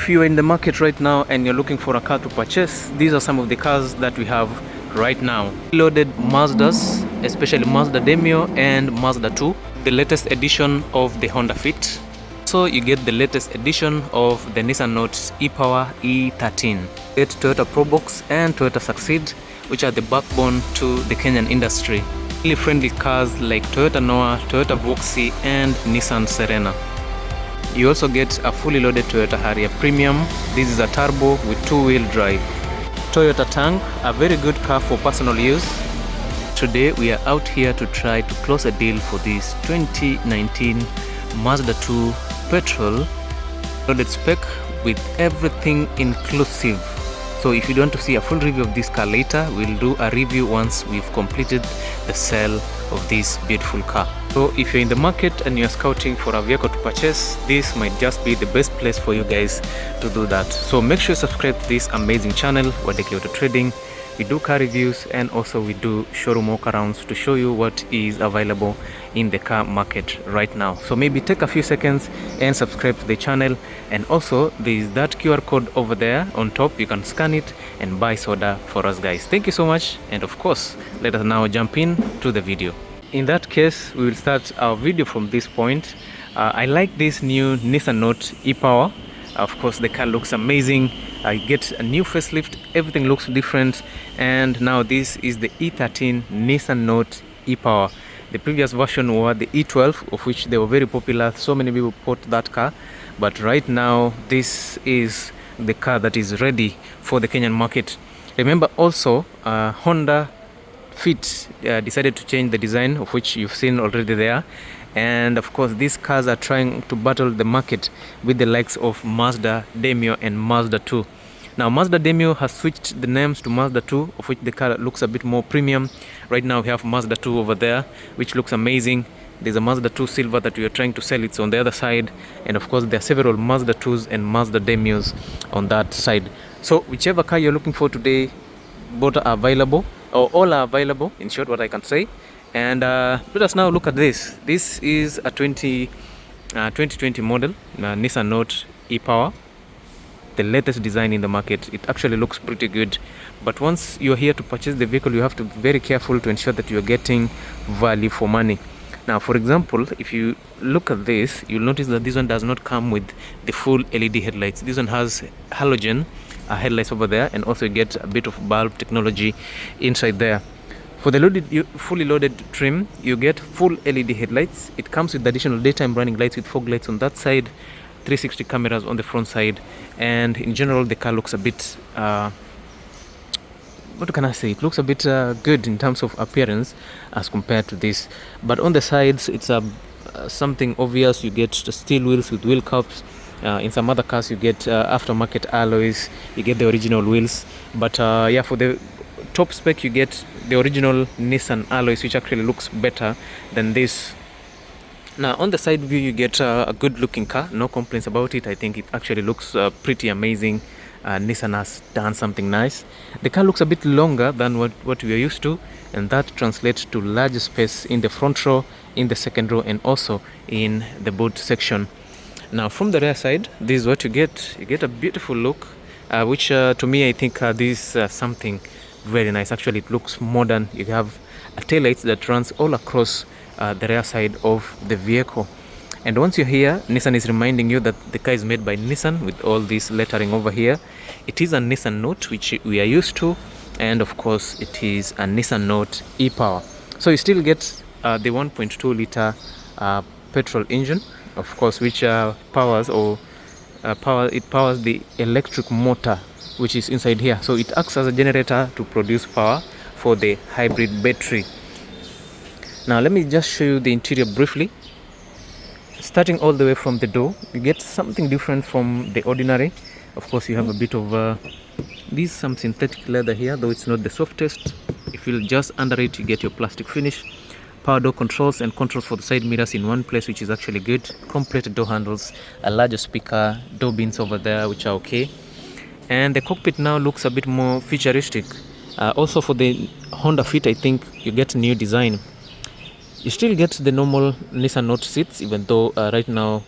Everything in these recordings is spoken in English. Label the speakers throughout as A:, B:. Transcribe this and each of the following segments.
A: if you're in the market right now and you're looking for a car to purchase, these are some of the cars that we have right now. Loaded Mazdas, especially Mazda Demio and Mazda 2, the latest edition of the Honda Fit. So you get the latest edition of the Nissan Note E-Power E13. Get Toyota Probox and Toyota Succeed, which are the backbone to the Kenyan industry. Really friendly cars like Toyota Noah, Toyota Voxy and Nissan Serena. You also get a fully loaded Toyota Harrier Premium. This is a turbo with two-wheel drive. Toyota Tank, a very good car for personal use. Today we are out here to try to close a deal for this 2019 Mazda 2 petrol loaded spec with everything inclusive. So if you want to see a full review of this car later, we'll do a review once we've completed the sale of this beautiful car. So if you're in the market and you're scouting for a vehicle to purchase, this might just be the best place for you guys to do that. So make sure you subscribe to this amazing channel, Wadeki Auto Trading. We do car reviews and also we do showroom walkarounds to show you what is available in the car market right now. So maybe take a few seconds and subscribe to the channel, and also there is that QR code over there on top. You can scan it and buy soda for us guys. Thank you so much, and of course let us now jump in to the video. In that case, we will start our video from this point. I like this new Nissan Note E-Power. Of course the car looks amazing. I get a new facelift, everything looks different, and now this is the E13 Nissan Note E-Power. The previous version was the E12, of which they were very popular. So many people bought that car, but right now this is the car that is ready for the Kenyan market. Remember also Honda Fit decided to change the design, of which you've seen already there. And of course these cars are trying to battle the market with the likes of Mazda Demio and Mazda 2. Now Mazda Demio has switched the names to Mazda 2, of which the car looks a bit more premium. Right now we have Mazda 2 over there, which looks amazing. There's a Mazda 2 Silver that we are trying to sell. It's on the other side, and of course there are several Mazda 2s and Mazda Demios on that side. So whichever car you're looking for today, both are available, or all are available, in short what I can say. And let us now look at this. This is a 2020 model Nissan Note E-Power, the latest design in the market. It actually looks pretty good, but once you're here to purchase the vehicle, you have to be very careful to ensure that you're getting value for money. Now for example, if you look at this, you'll notice that this one does not come with the full LED headlights. This one has halogen headlights over there, and also you get a bit of bulb technology inside there. For the fully loaded trim, you get full LED headlights. It comes with additional daytime running lights with fog lights on that side, 360 cameras on the front side, and in general the car looks a bit what can I say, it looks a bit good in terms of appearance as compared to this. But on the sides it's something obvious. You get the steel wheels with wheel cups. In some other cars you get aftermarket alloys, you get the original wheels, but yeah, for the top spec you get the original Nissan alloys, which actually looks better than this. Now on the side view you get a good looking car, no complaints about it. I think it actually looks pretty amazing. Nissan has done something nice. The car looks a bit longer than what we are used to, and that translates to large space in the front row, in the second row, and also in the boot section. Now from the rear side, this is what you get. You get a beautiful look, which to me I think this is something very nice. Actually it looks modern. You have a tail lights that runs all across the rear side of the vehicle. And once you're here, Nissan is reminding you that the car is made by Nissan with all this lettering over here. It is a Nissan Note, which we are used to, and of course it is a Nissan Note E-Power. So you still get the 1.2 liter petrol engine, of course, which powers the electric motor which is inside here. So it acts as a generator to produce power for the hybrid battery. Now let me just show you the interior briefly. Starting all the way from the door, you get something different from the ordinary. Of course you have a bit of some synthetic leather here, though it's not the softest. If you just under it, you get your plastic finish. Power door controls and controls for the side mirrors in one place, which is actually good. Complete door handles, a larger speaker, door bins over there, which are okay. And the cockpit now looks a bit more futuristic. Also for the Honda Fit, I think you get a new design. You still get the normal Nissan Note seats, even though right now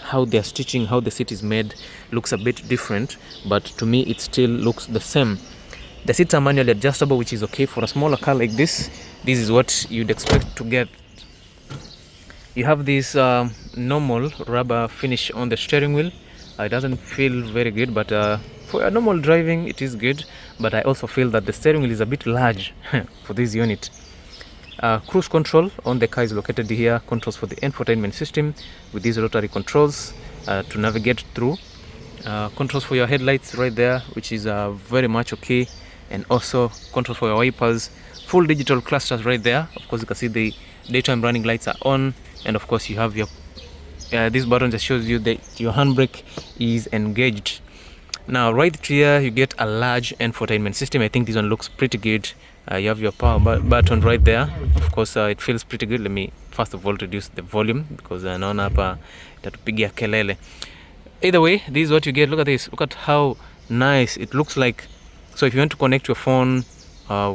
A: how they're stitching, how the seat is made looks a bit different, but to me it still looks the same. The seats are manually adjustable, which is okay for a smaller car like this. This is what you'd expect to get. You have this normal rubber finish on the steering wheel. It doesn't feel very good, but for a normal driving it is good. But I also feel that the steering wheel is a bit large for this unit. Cruise control on the car is located here. Controls for the infotainment system with these rotary controls to navigate through. Controls for your headlights right there, which is very much okay, and also controls for your wipers. Full digital clusters right there. Of course, you can see the daytime running lights are on, and of course you have your this button that shows you that your handbrake is engaged. Now right here you get a large infotainment system. I think this one looks pretty good. You have your power button right there. Of course it feels pretty good. Let me first of all reduce the volume because naona hapa itatupigia kelele. Either way, this is what you get. Look at this. Look at how nice it looks like. So if you want to connect your phone,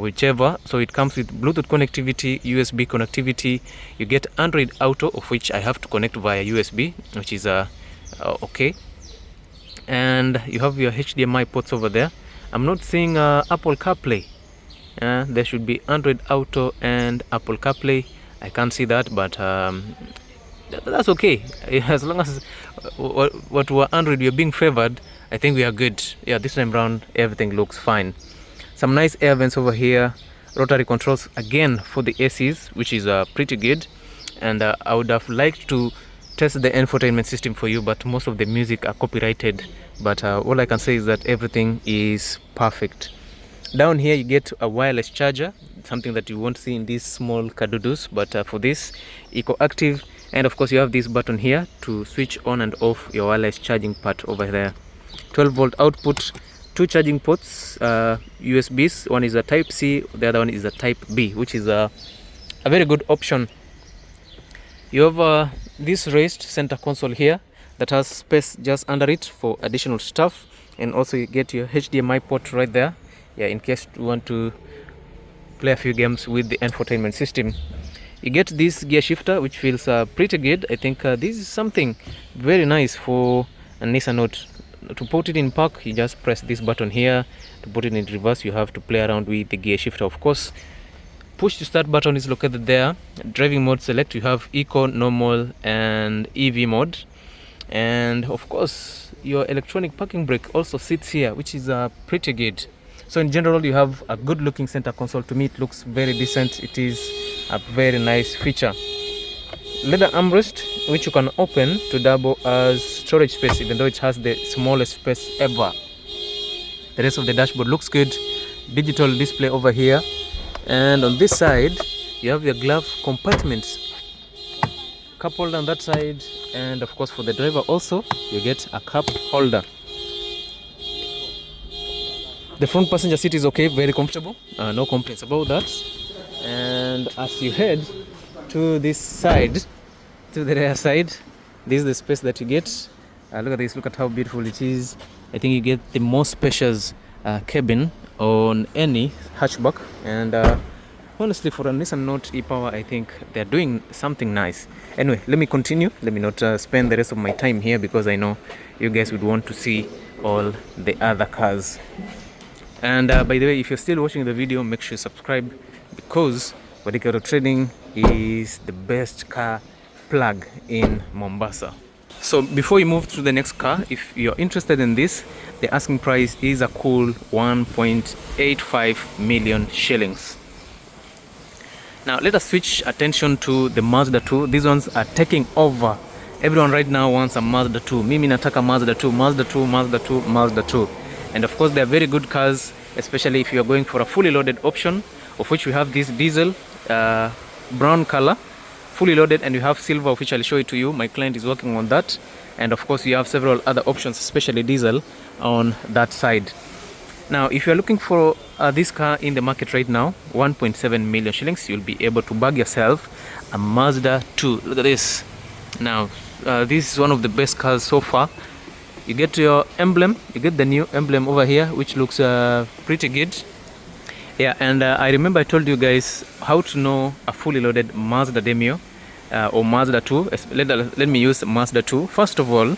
A: whichever, so it comes with Bluetooth connectivity, USB connectivity. You get Android Auto, of which I have to connect via USB, which is okay. And you have your HDMI ports over there. I'm not seeing Apple CarPlay. There should be Android Auto and Apple CarPlay. I can't see that, but that's okay. As long as what were Android, you're being favored, I think we are good. Yeah, this time around everything looks fine. Some nice air vents over here. Rotary controls again for the ACs, which is pretty good. And I would have liked to test the infotainment system for you, but most of the music are copyrighted. But all I can say is that everything is perfect. Down here you get a wireless charger, something that you won't see in these small kadudus, but for this Eco Active. And of course you have this button here to switch on and off your wireless charging part over there. 12-volt output, 2 charging ports, USBs. One is a type C, the other one is a type B, which is a very good option. You have this raised center console here that has space just under it for additional stuff, and also you get your HDMI port right there, yeah, in case you want to play a few games with the infotainment system. You get this gear shifter, which feels pretty good. I think this is something very nice for a Nissan Note. To put it in park, you just press this button here. To put it in reverse, you have to play around with the gear shifter, of course. Push to start button is located there. Driving mode select, you have Eco, Normal and EV mode. And of course your electronic parking brake also sits here, which is pretty good. So in general you have a good looking center console. To me it looks very decent. It is a very nice feature. Leather armrest, which you can open to double as storage space, even though it has the smallest space ever. The rest of the dashboard looks good. Digital display over here, and on this side you have your glove compartments, cup holder on that side, and of course for the driver also you get a cup holder. The front passenger seat is okay, very comfortable, no complaints about that. And as you head to this side, to the rear side, this is the space that you get. Look at this, look at how beautiful it is. I think you get the most spacious cabin on any hatchback, and honestly for a Nissan Note E-Power I think they're doing something nice. Anyway, let me continue. Let me not spend the rest of my time here because I know you guys would want to see all the other cars. And by the way, if you're still watching the video, make sure you subscribe, because Wadika Auto Trading is the best car plug in Mombasa. So before you move to the next car, if you're interested in this, the asking price is a cool 1.85 million shillings. Now let us switch attention to the Mazda 2. These ones are taking over. Everyone right now wants a Mazda 2. Mimi nataka Mazda 2, Mazda 2, Mazda 2, Mazda 2. And of course they are very good cars, especially if you are going for a fully loaded option, of which we have this diesel brown color, fully loaded, and you have silver, of which I'll show it to you. My client is working on that. And of course you have several other options, especially diesel on that side. Now if you're looking for this car in the market right now, 1.7 million shillings, you'll be able to bag yourself a Mazda 2. Look at this. Now this is one of the best cars so far. You get your emblem, you get the new emblem over here, which looks pretty good. Yeah, and I remember I told you guys how to know a fully loaded Mazda Demio. or Mazda 2. Let me use Mazda 2. First of all,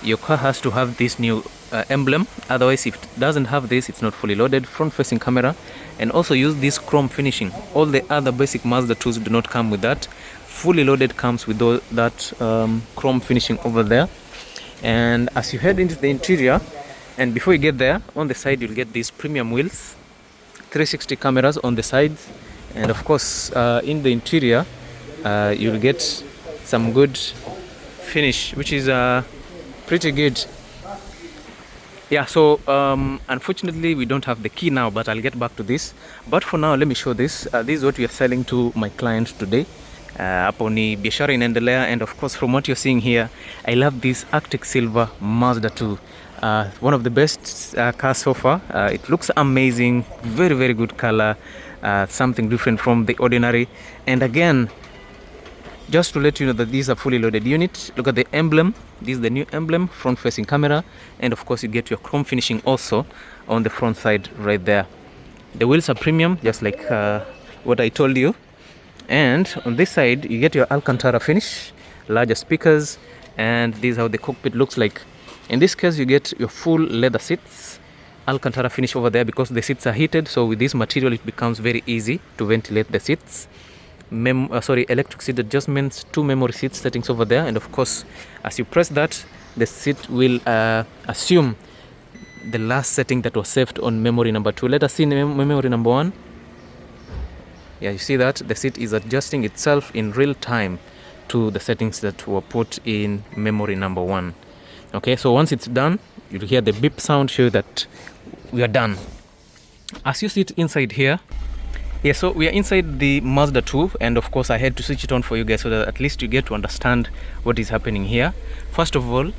A: your car has to have this new emblem. Otherwise, if it doesn't have this, it's not fully loaded. Front facing camera, and also use this chrome finishing. All the other basic Mazda 2s do not come with that. Fully loaded comes with that chrome finishing over there. And as you head into the interior, and before you get there, on the side you'll get these premium wheels, 360 cameras on the sides, and of course in the interior you'll get some good finish, which is pretty good. Yeah, so unfortunately we don't have the key now, but I'll get back to this. But for now, let me show this. This is what we are selling to my client today. Hapo ni biashara inaendelea, and of course from what you're seeing here, I love this Arctic Silver Mazda 2. One of the best cars so far. It looks amazing, very very good color, something different from the ordinary. And again, just to let you know that these are fully loaded units. Look at the emblem. This is the new emblem, front facing camera, and of course you get your chrome finishing also on the front side right there. The wheels are premium, just like what I told you. And on this side you get your Alcantara finish, larger speakers, and this is how the cockpit looks like. In this case you get your full leather seats, Alcantara finish over there because the seats are heated, so with this material it becomes very easy to ventilate the seats. Electric seat adjustments, 2 memory seat settings over there, and of course as you press that, the seat will assume the last setting that was saved on memory number 2. Let us see memory number 1. Yeah, you see that the seat is adjusting itself in real time to the settings that were put in memory number 1. Okay, so once it's done, you'll hear the beep sound, show that we are done. As you sit inside here, yeah, so we are inside the Mazda 2, and of course I had to switch it on for you guys so that at least you get to understand what is happening here. First of all,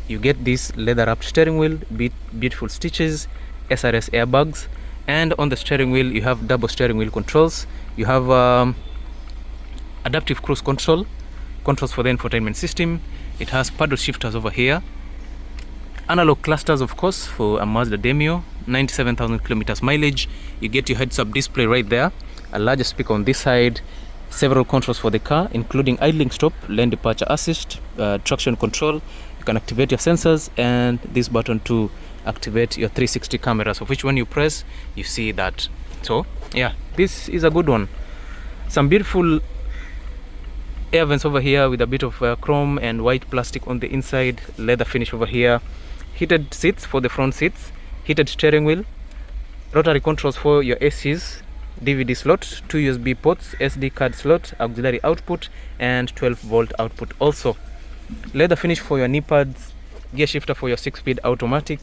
A: you get this leather wrapped steering wheel, beautiful stitches, SRS airbags, and on the steering wheel you have double steering wheel controls. You have adaptive cruise control, controls for the infotainment system. It has paddle shifters over here, analog clusters of course for a Mazda Demio, 97,000 kilometers mileage. You get your heads up display right there, a larger speaker on this side, several controls for the car including idling stop, lane departure assist, traction control. You can activate your sensors, and this button to activate your 360 cameras, of which when you press you see that. So yeah, this is a good one. Some beautiful air vents over here with a bit of chrome and white plastic on the inside, leather finish over here, heated seats for the front seats, heated steering wheel, rotary controls for your ACs, DVD slot, 2 USB ports, SD card slot, auxiliary output, and 12-volt output also. Leather finish for your knee pads, gear shifter for your 6-speed automatic.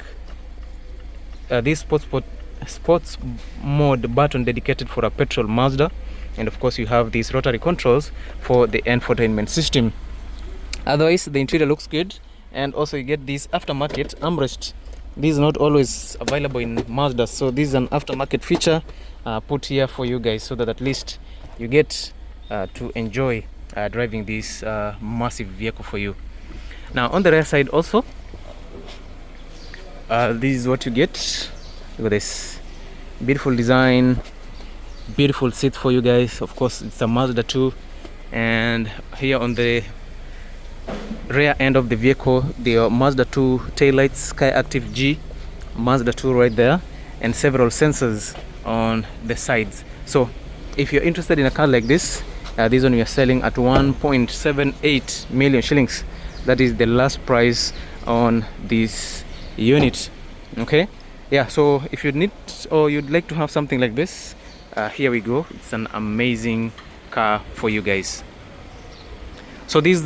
A: This sports mode button dedicated for a petrol Mazda, and of course you have these rotary controls for the infotainment system. Otherwise the interior looks good, and also you get this aftermarket armrest. This is not always available in Mazda, so this is an aftermarket feature put here for you guys so that at least you get to enjoy driving this massive vehicle for you. Now on the rear side also, this is what you get. Look at this beautiful design, beautiful seat for you guys. Of course it's a Mazda 2, and here on the rear end of the vehicle, the Mazda 2 taillights, Sky Active G, Mazda 2 right there, and several sensors on the sides. So if you're interested in a car like this, this one we are selling at 1.78 million shillings. That is the last price on this unit. Okay, yeah, so if you need or you'd like to have something like this, here we go. It's an amazing car for you guys. So this is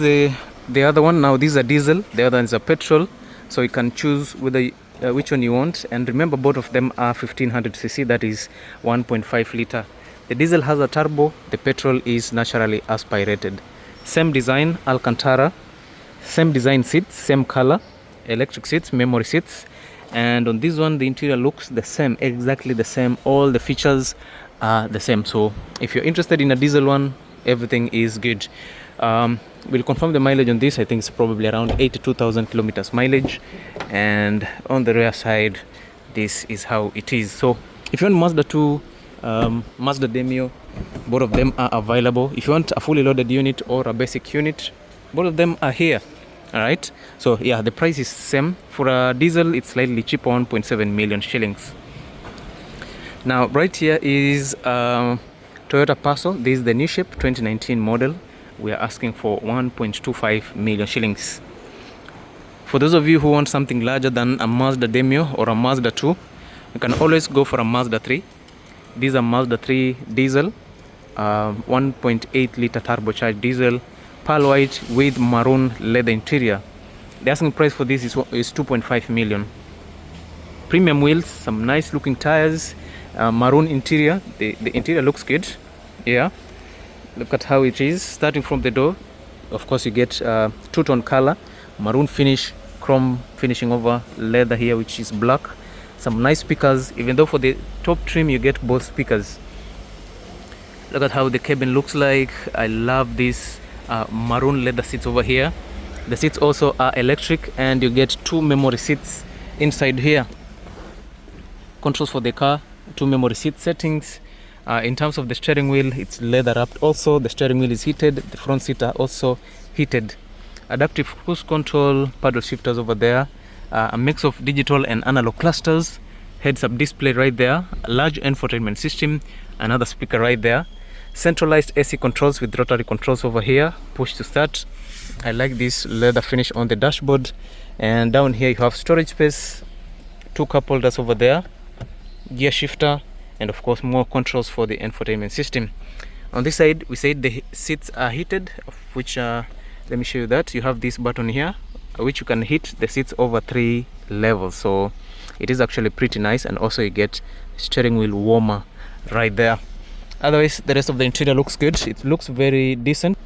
A: the other one. Now these are diesel, the other one is a petrol, so you can choose whether which one you want. And remember, both of them are 1500cc, that is 1.5 liter. The diesel has a turbo, the petrol is naturally aspirated. Same design, Alcantara, same design seats, same color, electric seats, memory seats. And on this one the interior looks the same, exactly the same, all the features are the same. So if you're interested in a diesel one, everything is good. We'll confirm the mileage on this. I think it's probably around 82,000 kilometers mileage. And on the rear side, this is how it is. So if you want Mazda 2 Mazda Demio, both of them are available. If you want a fully loaded unit or a basic unit, both of them are here. All right, so yeah, the price is same. For a diesel, it's slightly cheaper, 1.7 million shillings. Now right here is Toyota Passo. This is the new shape 2019 model. We are asking for 1.25 million shillings. For those of you who want something larger than a Mazda Demio or a Mazda 2, you can always go for a Mazda 3. These are Mazda 3 diesel, 1.8 liter turbocharged diesel, pearl white with maroon leather interior. The asking price for this is 2.5 million. Premium wheels, some nice looking tires, maroon interior. The interior looks good. Yeah, look at how it is. Starting from the door, of course you get two-tone color, maroon finish, chrome finishing over leather here, which is black. Some nice speakers, even though for the top trim you get both speakers. Look at how the cabin looks like. I love this maroon leather seats over here. The seats also are electric, and you get 2 memory seats inside here. Controls for the car, 2 memory seat settings. In terms of the steering wheel, it's leather wrapped also. The steering wheel is heated. The front seat are also heated. Adaptive cruise control, paddle shifters over there. A mix of digital and analog clusters. Heads-up display right there. A large infotainment system. Another speaker right there. Centralized AC controls with rotary controls over here. Push to start. I like this leather finish on the dashboard. And down here you have storage space. 2 cup holders over there. Gear shifter. And of course more controls for the infotainment system. On this side we said the seats are heated, of which let me show you that. You have this button here which you can hit the seats over 3 levels, so it is actually pretty nice. And also you get steering wheel warmer right there. Otherwise the rest of the interior looks good. It looks very decent.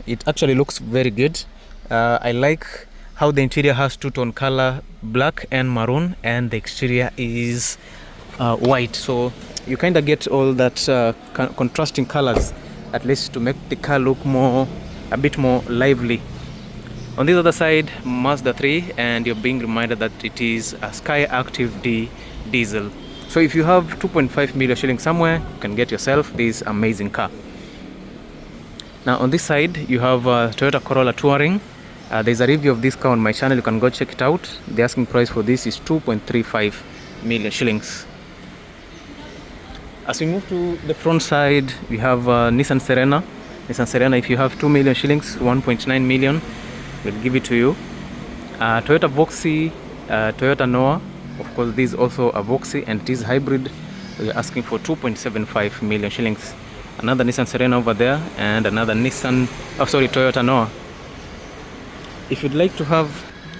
A: It actually looks very good. I like how the interior has two-tone color, black and maroon, and the exterior is white, so you kind of get all that contrasting colors, at least to make the car look a bit more lively. On this other side, Mazda 3, and you're being reminded that it is a Sky Active D diesel. So if you have 2.5 million shillings somewhere, you can get yourself this amazing car. Now on this side you have Toyota Corolla Touring. There's a review of this car on my channel, you can go check it out. The asking price for this is 2.35 million shillings. As we move to the front side, we have Nissan Serena. Nissan Serena, if you have 2 million shillings, 1.9 million, we'll give it to you. Toyota Voxy, Toyota Noah, of course this is also a Voxy and it is hybrid. We're asking for 2.75 million shillings. Another Nissan Serena over there, and another Toyota Noah. If you'd like to have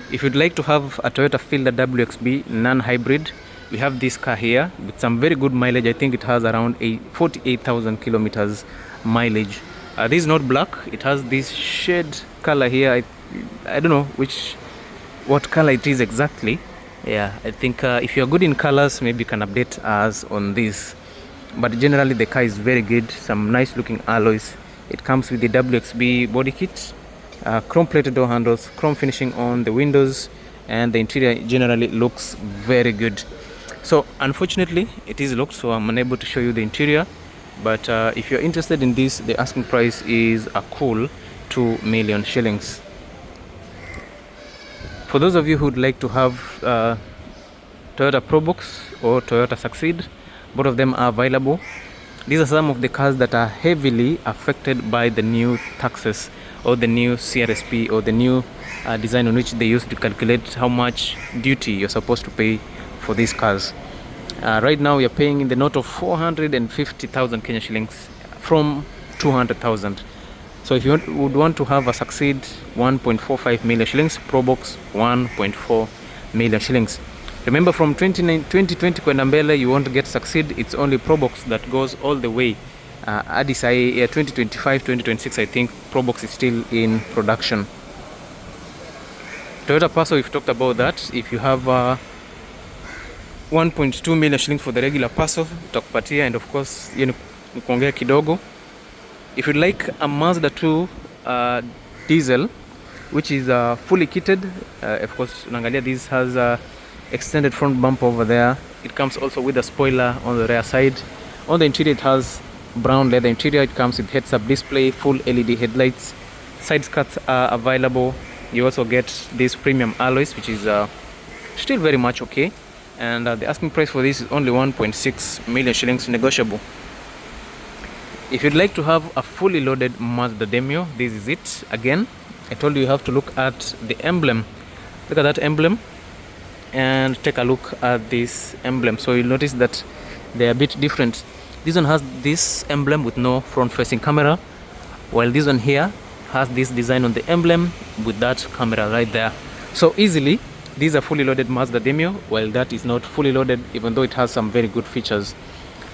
A: a Toyota Fielder WXB non-hybrid, we have this car here with some very good mileage. I think it has around 48,000 kilometers mileage. This is not black, it has this shade color here. I don't know what color it is exactly. Yeah, I think if you're good in colors, maybe you can update us on this. But generally the car is very good. Some nice looking alloys. It comes with the WXB body kit, chrome plated door handles, chrome finishing on the windows, and the interior generally looks very good. So unfortunately it is locked, so I'm unable to show you the interior. But if you're interested in this, the asking price is a cool 2 million shillings. For those of you who would like to have Toyota Probox or Toyota Succeed, both of them are available. These are some of the cars that are heavily affected by the new taxes or the new CRSP or the new design on which they use to calculate how much duty you're supposed to pay for these cars. Right now you're paying in the note of 450,000 Kenya shillings from 200,000. So if you would want to have a Succeed, 1.45 million shillings, Probox 1.4 million shillings. Remember, from 2020 kwenda mbele you want to get Succeed, it's only Probox that goes all the way. Addis 2025, 2026 I think Probox is still in production. Toyota Passo, we've talked about that. If you have 1.2 million shillings for the regular Passo, tutakupatia, and of course kuongea kidogo. If you'd like a Mazda 2 diesel which is fully kitted, of course unaangalia this has extended front bumper over there. It comes also with a spoiler on the rear side. On the interior, it has brown leather interior. It comes with heads-up display, full LED headlights. Side skirts are available. You also get these premium alloys, which is still very much okay. And the asking price for this is only 1.6 million shillings, negotiable. If you'd like to have a fully loaded Mazda Demio, this is it. Again, I told you have to look at the emblem. Look at that emblem and take a look at this emblem. So you'll notice that they're a bit different. This one has this emblem with no front-facing camera, while this one here has this design on the emblem with that camera right there. So easily, these are fully loaded Mazda Demio, while that is not fully loaded, even though it has some very good features.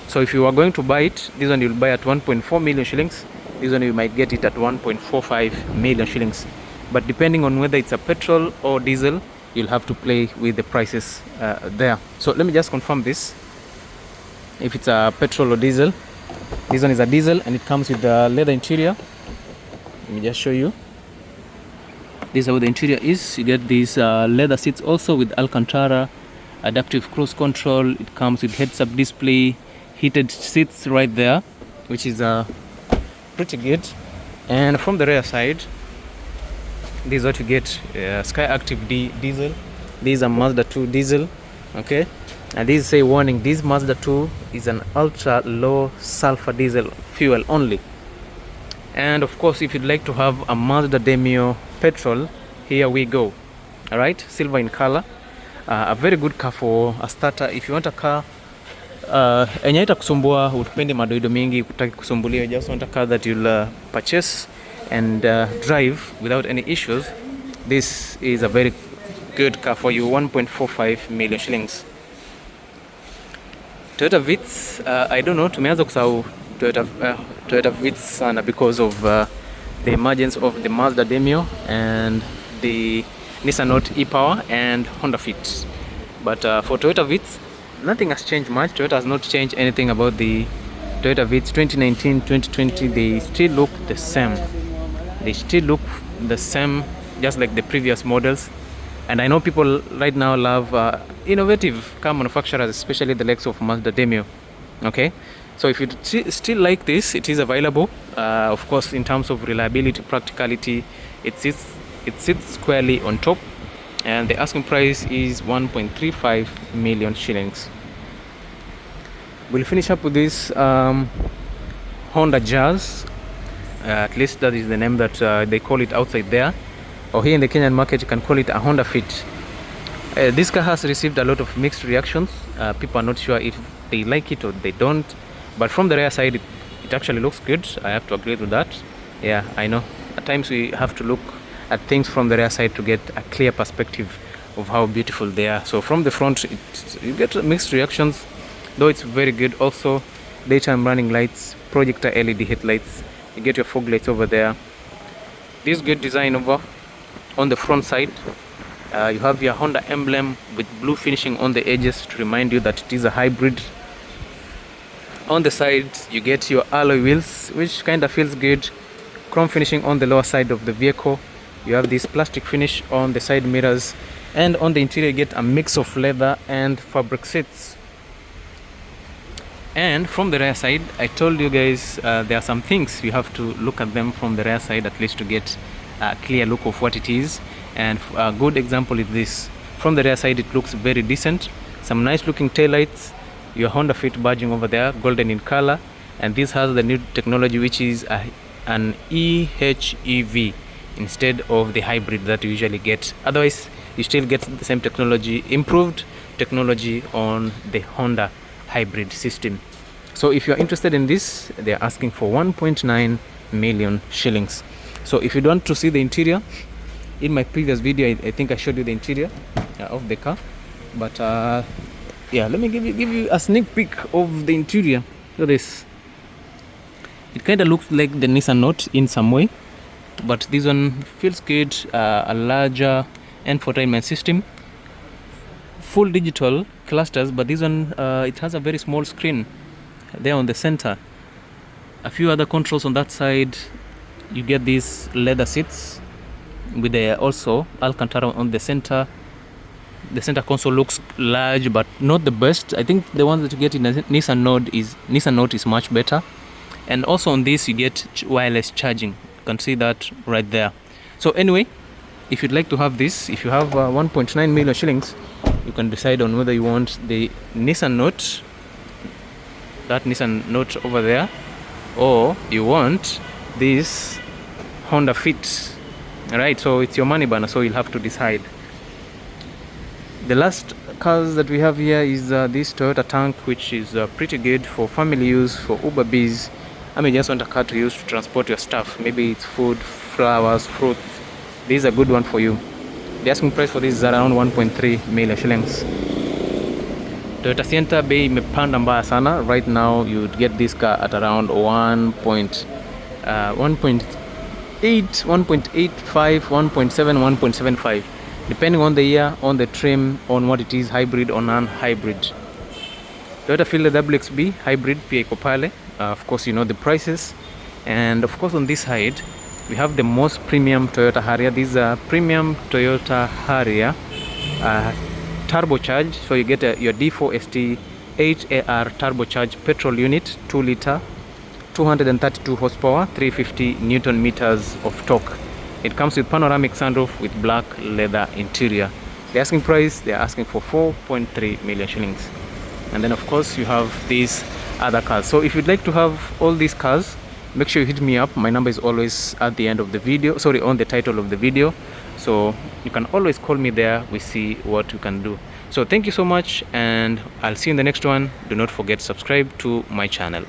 A: So if you are going to buy it, this one you'll buy at 1.4 million shillings. This one you might get it at 1.45 million shillings. But depending on whether it's a petrol or diesel, you'll have to play with the prices there. So let me just confirm this. If it's a petrol or diesel, this one is a diesel and it comes with the leather interior. Let me just show you. This is how the interior is. You get these leather seats also with Alcantara, adaptive cruise control. It comes with heads-up display, heated seats right there, which is pretty good. And from the rear side, this is what you get. Sky Active diesel. These are Mazda 2 diesel. Okay, and these say warning, this Mazda 2 is an ultra low sulfur diesel fuel only. And of course, if you'd like to have a Mazda Demio petrol, here we go. All right, silver in color. A very good car for a starter. If you want a car enye itakusumbua, upendi madoido mingi, kutaki kusumbulia, you just want a car that you'll purchase and drive without any issues, this is a very good car for you. 1.45 million shillings. Toyota Vitz, I don't know, tumeanza kusahau Toyota Vitz sana because of the emergence of the Mazda Demio and the Nissan Note E-Power and Honda Fit. But for Toyota Vitz, nothing has changed much. Toyota has not changed anything about the Toyota Vitz 2019, 2020. They still look the same. They still look the same, just like the previous models. And I know people right now love innovative car manufacturers, especially the likes of Mazda Demio. Okay, so if you still like this, it is available. Of course, in terms of reliability, practicality, it sits squarely on top, and the asking price is 1.35 million shillings. We'll finish up with this Honda Jazz. At least that is the name that they call it outside there, or here in the Kenyan market you can call it a Honda Fit. This car has received a lot of mixed reactions. People are not sure if they like it or they don't, but from the rear side it actually looks good. I have to agree with that. Yeah, I know at times we have to look at things from the rear side to get a clear perspective of how beautiful they are. So from the front you get mixed reactions, though it's very good. Also daytime running lights, projector LED headlights, you get your fog lights over there. This good design over on the front side. You have your Honda emblem with blue finishing on the edges to remind you that it is a hybrid. On the side you get your alloy wheels, which kind of feels good. Chrome finishing on the lower side of the vehicle. You have this plastic finish on the side mirrors, and on the interior you get a mix of leather and fabric seats. And from the rear side, I told you guys there are some things you have to look at them from the rear side at least to get a clear look of what it is. And a good example is this. From the rear side it looks very decent. Some nice looking taillights, your Honda Fit badging over there, golden in color, and this has the new technology, which is an EHEV instead of the hybrid that you usually get. Otherwise you still get the same technology, improved technology on the Honda hybrid system. So if you're interested in this, they're asking for 1.9 million shillings. So if you want to see the interior, in my previous video I think I showed you the interior of the car, but yeah, let me give you a sneak peek of the interior. Look at this. It kind of looks like the Nissan Note in some way, but this one feels good. A larger infotainment system, full digital clusters, but this one it has a very small screen there on the center. A few other controls on that side. You get these leather seats with also Alcantara on the center. The center console looks large, but not the best. I think the ones that you get in a Nissan Note is much better. And also on this you get wireless charging. You can see that right there. So anyway, if you'd like to have this, if you have 1.9 million shillings, you can decide on whether you want the Nissan Note, that Nissan Note over there, or you want this Honda Fit. Alright, so it's your money banner, so you'll have to decide. The last cars that we have here is this Toyota Tank, which is pretty good for family use, for Uber Bees. I mean, just want a car to use to transport your stuff. Maybe it's food, flowers, fruits. This is a good one for you. The asking price for this is around 1.3 million shillings. Toyota Sienta bei imepanda mbaya sana. Right now you would get this car at around 1.8, 1.85, 1.7, 1.75, depending on the year, on the trim, on what it is, hybrid or non-hybrid. Toyota Fielder WXB hybrid pia iko pale. Of course, you know the prices. And of course, on this side we have the most premium Toyota Harrier. These are premium Toyota Harrier turbocharged. So you get your D4ST 8AR turbocharged petrol unit, 2 liter, 232 horsepower, 350 Newton meters of torque. It comes with panoramic sunroof with black leather interior. The asking price, they are asking for 4.3 million shillings. And then of course you have these other cars. So if you'd like to have all these cars, make sure you hit me up. My number is always at the end of the video, sorry, on the title of the video. So you can always call me there. We see what you can do. So thank you so much, and I'll see you in the next one. Do not forget to subscribe to my channel.